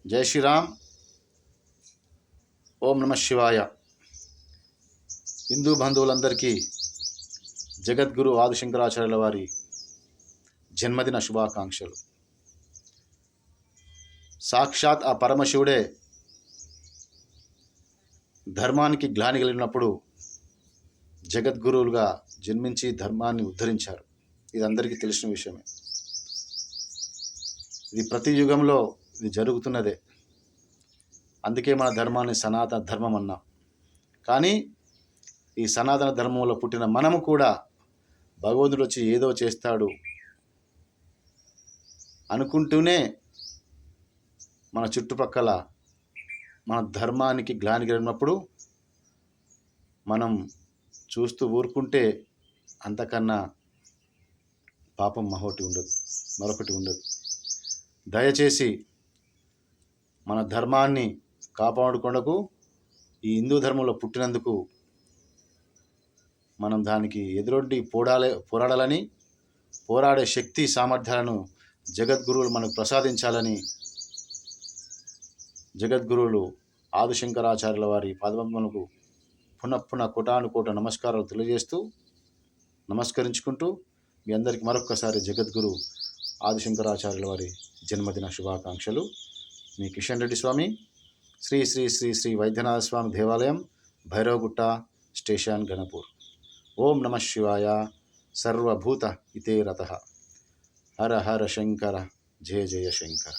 జై శ్రీరామ్. ఓం నమ శివాయ. హిందూ బంధువులందరికీ జగద్గురు ఆదిశంకరాచార్యుల వారి జన్మదిన శుభాకాంక్షలు. సాక్షాత్ ఆ పరమశివుడే ధర్మానికి గ్లాని కలిగినప్పుడు జగద్గురువులుగా జన్మించి ధర్మాన్ని ఉద్ధరించారు. ఇది అందరికీ తెలిసిన విషయమే. ఇది ప్రతి యుగంలో ఇది జరుగుతున్నదే. అందుకే మన ధర్మాన్ని సనాతన ధర్మం అన్నాం. కానీ ఈ సనాతన ధర్మంలో పుట్టిన మనము కూడా భగవంతుడు వచ్చి ఏదో చేస్తాడు అనుకుంటూనే మన చుట్టుపక్కల మన ధర్మానికి గ్లాని కలిగినప్పుడు మనం చూస్తూ ఊరుకుంటే అంతకన్నా పాపం మరొకటి ఉండదు. దయచేసి మన ధర్మాన్ని కాపాడుకొనకు ఈ హిందూ ధర్మంలో పుట్టినందుకు మనం దానికి ఎదురొడ్డి పోరాడాలని, పోరాడే శక్తి సామర్థ్యాలను జగద్గురువులు మనకు ప్రసాదించాలని జగద్గురువులు ఆదిశంకరాచార్యుల వారి పాదపద్మలకు పునః కోటానుకోట నమస్కారాలు తెలియజేస్తూ నమస్కరించుకుంటూ మీ అందరికీ మరొక్కసారి జగద్గురు ఆదిశంకరాచార్యుల వారి జన్మదిన శుభాకాంక్షలు. మీ కిషన్ రెడ్డి స్వామి, శ్రీ శ్రీ శ్రీ శ్రీ వైద్యనాథ స్వామి దేవాలయం, భైరవగుట్ట స్టేషన్, గణపూర్. ఓం నమ శివాయ. సర్వభూత హితే రతః. హర హర శంకర. జయ జయ శంకర.